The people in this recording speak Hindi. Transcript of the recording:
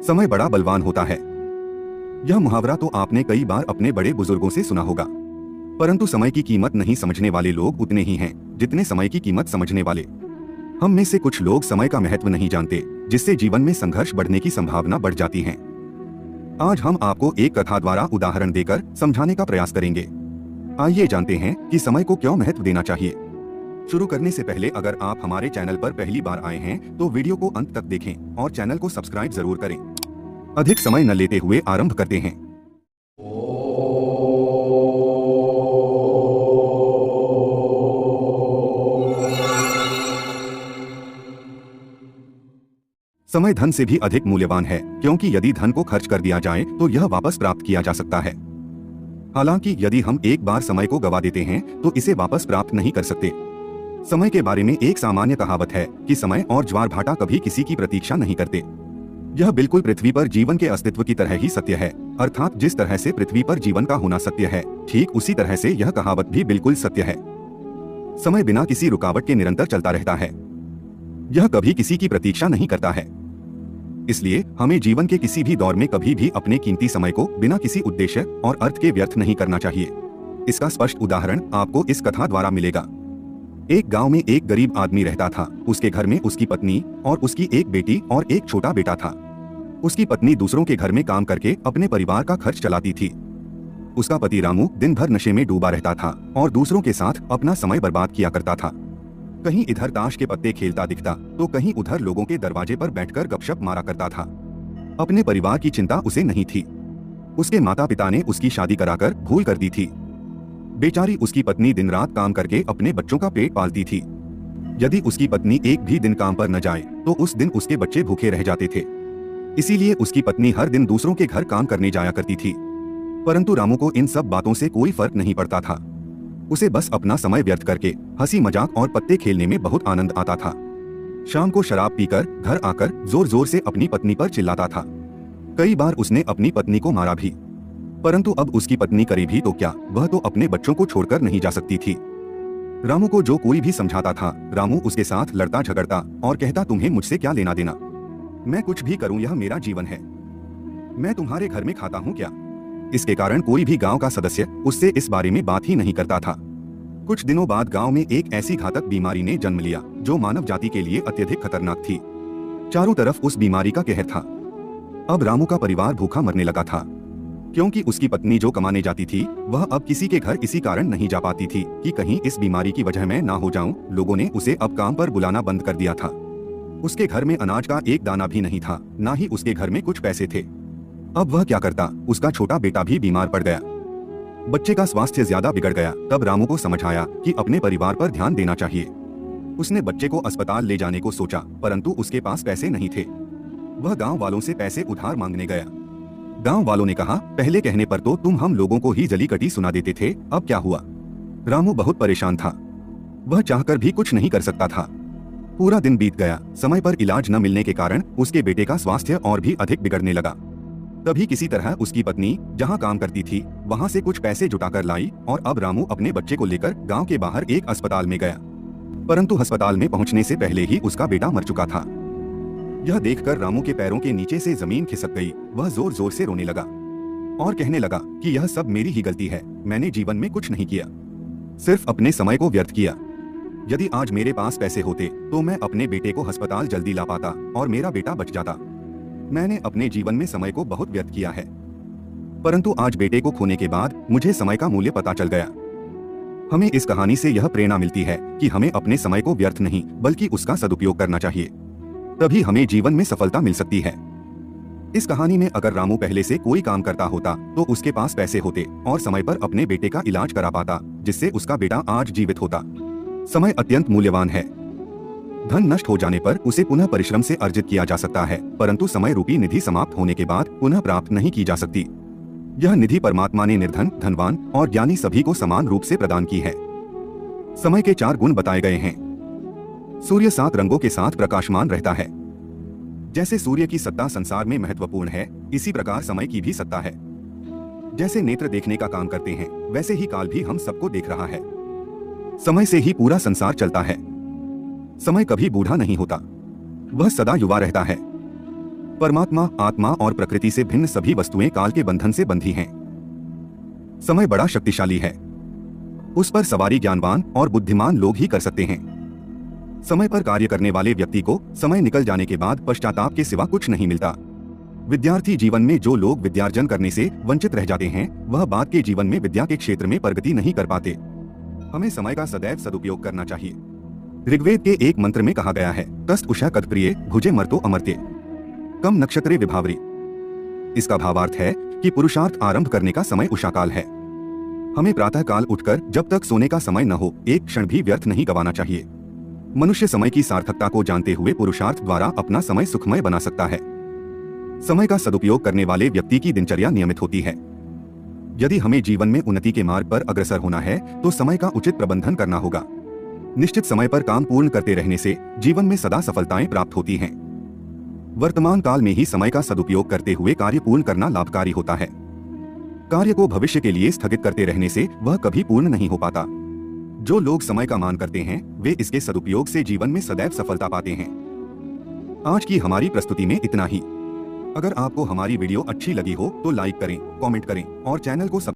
समय बड़ा बलवान होता है। यह मुहावरा तो आपने कई बार अपने बड़े बुजुर्गों से सुना होगा। परंतु समय की कीमत नहीं समझने वाले लोग उतने ही हैं जितने समय की कीमत समझने वाले। हम में से कुछ लोग समय का महत्व नहीं जानते, जिससे जीवन में संघर्ष बढ़ने की संभावना बढ़ जाती है। आज हम आपको एक कथा द्वारा उदाहरण देकर समझाने का प्रयास करेंगे। आइए जानते हैं कि समय को क्यों महत्व देना चाहिए। शुरू करने से पहले अगर आप हमारे चैनल पर पहली बार आए हैं तो वीडियो को अंत तक देखें और चैनल को सब्सक्राइब जरूर करें। अधिक समय न लेते हुए आरंभ करते हैं। समय धन से भी अधिक मूल्यवान है, क्योंकि यदि धन को खर्च कर दिया जाए तो यह वापस प्राप्त किया जा सकता है। हालांकि यदि हम एक बार समय को गवा देते हैं तो इसे वापस प्राप्त नहीं कर सकते। समय के बारे में एक सामान्य कहावत है कि समय और ज्वार भाटा कभी किसी की प्रतीक्षा नहीं करते। यह बिल्कुल पृथ्वी पर जीवन के अस्तित्व की तरह ही सत्य है। अर्थात जिस तरह से पृथ्वी पर जीवन का होना सत्य है, ठीक उसी तरह से यह कहावत भी बिल्कुल सत्य है। समय बिना किसी रुकावट के निरंतर चलता रहता है। यह कभी किसी की प्रतीक्षा नहीं करता है। इसलिए हमें जीवन के किसी भी दौर में कभी भी अपने कीमती समय को बिना किसी उद्देश्य और अर्थ के व्यर्थ नहीं करना चाहिए। इसका स्पष्ट उदाहरण आपको इस कथा द्वारा मिलेगा। एक गांव में एक गरीब आदमी रहता था। उसके घर में उसकी पत्नी और उसकी एक बेटी और एक छोटा बेटा था। उसकी पत्नी दूसरों के घर में काम करके अपने परिवार का खर्च चलाती थी। उसका पति रामू दिन भर नशे में डूबा रहता था और दूसरों के साथ अपना समय बर्बाद किया करता था। कहीं इधर ताश के पत्ते खेलता दिखता तो कहीं उधर लोगों के दरवाजे पर बैठकर गपशप मारा करता था। अपने परिवार की चिंता उसे नहीं थी। उसके माता पिता ने उसकी शादी कराकर भूल कर दी थी। बेचारी उसकी पत्नी दिन रात काम करके अपने बच्चों का पेट पालती थी। यदि उसकी पत्नी एक भी दिन काम पर न जाए तो उस दिन उसके बच्चे भूखे रह जाते थे। इसीलिए उसकी पत्नी हर दिन दूसरों के घर काम करने जाया करती थी। परंतु रामू को इन सब बातों से कोई फर्क नहीं पड़ता था। उसे बस अपना समय व्यर्थ करके हंसी मजाक और पत्ते खेलने में बहुत आनंद आता था। शाम को शराब पीकर घर आकर जोर जोर से अपनी पत्नी पर चिल्लाता था। कई बार उसने अपनी पत्नी को मारा भी। परंतु अब उसकी पत्नी करे भी तो क्या, वह तो अपने बच्चों को छोड़कर नहीं जा सकती थी। रामू को जो कोई भी समझाता था, रामू उसके साथ लड़ता झगड़ता और कहता, तुम्हें मुझसे क्या लेना देना, मैं कुछ भी करूं, यह मेरा जीवन है, मैं तुम्हारे घर में खाता हूं क्या। इसके कारण कोई भी गांव का सदस्य उससे इस बारे में बात ही नहीं करता था। कुछ दिनों बाद गांव में एक ऐसी घातक बीमारी ने जन्म लिया जो मानव जाति के लिए अत्यधिक खतरनाक थी। चारों तरफ उस बीमारी का कहर था। अब रामू का परिवार भूखा मरने लगा था, क्योंकि उसकी पत्नी जो कमाने जाती थी वह अब किसी के घर इसी कारण नहीं जा पाती थी कि कहीं इस बीमारी की वजह मैं ना हो जाऊं। लोगों ने उसे अब काम पर बुलाना बंद कर दिया था। उसके घर में अनाज का एक दाना भी नहीं था, ना ही उसके घर में कुछ पैसे थे। अब वह क्या करता। उसका छोटा बेटा भी बीमार पड़ गया। बच्चे का स्वास्थ्य ज्यादा बिगड़ गया। तब रामू को समझ आया कि अपने परिवार पर ध्यान देना चाहिए। उसने बच्चे को अस्पताल ले जाने को सोचा, परंतु उसके पास पैसे नहीं थे। वह गाँव वालों से पैसे उधार मांगने गया। गांव वालों ने कहा, पहले कहने पर तो तुम हम लोगों को ही जली कटी सुना देते थे, अब क्या हुआ। रामू बहुत परेशान था। वह चाहकर भी कुछ नहीं कर सकता था। पूरा दिन बीत गया। समय पर इलाज न मिलने के कारण उसके बेटे का स्वास्थ्य और भी अधिक बिगड़ने लगा। तभी किसी तरह उसकी पत्नी जहां काम करती थी वहां से कुछ पैसे जुटाकर लाई और अब रामू अपने बच्चे को लेकर गांव के बाहर एक अस्पताल में गया। परंतु अस्पताल में पहुंचने से पहले ही उसका बेटा मर चुका था। यह देखकर रामू के पैरों के नीचे से जमीन खिसक गई। वह जोर जोर से रोने लगा और कहने लगा कि यह सब मेरी ही गलती है, मैंने जीवन में कुछ नहीं किया, सिर्फ अपने समय को व्यर्थ किया। यदि आज मेरे पास पैसे होते तो मैं अपने बेटे को अस्पताल जल्दी ला पाता और मेरा बेटा बच जाता। मैंने अपने जीवन में समय को बहुत व्यर्थ किया है, परंतु आज बेटे को खोने के बाद मुझे समय का मूल्य पता चल गया। हमें इस कहानी से यह प्रेरणा मिलती है कि हमें अपने समय को व्यर्थ नहीं बल्कि उसका सदुपयोग करना चाहिए, तभी हमें जीवन में सफलता मिल सकती है। इस कहानी में अगर रामू पहले से कोई काम करता होता तो उसके पास पैसे होते और समय पर अपने बेटे का इलाज करा पाता, जिससे उसका बेटा आज जीवित होता। समय अत्यंत मूल्यवान है। धन नष्ट हो जाने पर उसे पुनः परिश्रम से अर्जित किया जा सकता है, परंतु समय रूपी निधि समाप्त होने के बाद पुनः प्राप्त नहीं की जा सकती। यह निधि परमात्मा ने निर्धन, धनवान और ज्ञानी सभी को समान रूप से प्रदान की है। समय के 4 गुण बताए गए हैं। सूर्य 7 रंगों के साथ प्रकाशमान रहता है। जैसे सूर्य की सत्ता संसार में महत्वपूर्ण है, इसी प्रकार समय की भी सत्ता है। जैसे नेत्र देखने का काम करते हैं, वैसे ही काल भी हम सबको देख रहा है। समय से ही पूरा संसार चलता है। समय कभी बूढ़ा नहीं होता, वह सदा युवा रहता है। परमात्मा, आत्मा और प्रकृति से भिन्न सभी वस्तुएं काल के बंधन से बंधी हैं। समय बड़ा शक्तिशाली है। उस पर सवारी ज्ञानवान और बुद्धिमान लोग ही कर सकते हैं। समय पर कार्य करने वाले व्यक्ति को समय निकल जाने के बाद पश्चाताप के सिवा कुछ नहीं मिलता। विद्यार्थी जीवन में जो लोग विद्यार्जन करने से वंचित रह जाते हैं, वह बाद के जीवन में विद्या के क्षेत्र में प्रगति नहीं कर पाते। हमें समय का सदैव सदुपयोग करना चाहिए। ऋग्वेद के एक मंत्र में कहा गया है, तस्त उषा कत्प्रिये भुजे मर्तो अमर्त्य कम नक्षत्रे विभावरी। इसका भावार्थ है कि पुरुषार्थ आरंभ करने का समय उषाकाल है। हमें प्रातः काल उठकर जब तक सोने का समय न हो एक क्षण भी व्यर्थ नहीं गंवाना चाहिए। मनुष्य समय की सार्थकता को जानते हुए पुरुषार्थ द्वारा अपना समय सुखमय बना सकता है। समय का सदुपयोग करने वाले व्यक्ति की दिनचर्या नियमित होती है। यदि हमें जीवन में उन्नति के मार्ग पर अग्रसर होना है तो समय का उचित प्रबंधन करना होगा। निश्चित समय पर काम पूर्ण करते रहने से जीवन में सदा सफलताएं प्राप्त होती हैं। वर्तमान काल में ही समय का सदुपयोग करते हुए कार्य पूर्ण करना लाभकारी होता है। कार्य को भविष्य के लिए स्थगित करते रहने से वह कभी पूर्ण नहीं हो पाता। जो लोग समय का मान करते हैं वे इसके सदुपयोग से जीवन में सदैव सफलता पाते हैं। आज की हमारी प्रस्तुति में इतना ही। अगर आपको हमारी वीडियो अच्छी लगी हो तो लाइक करें, कमेंट करें और चैनल को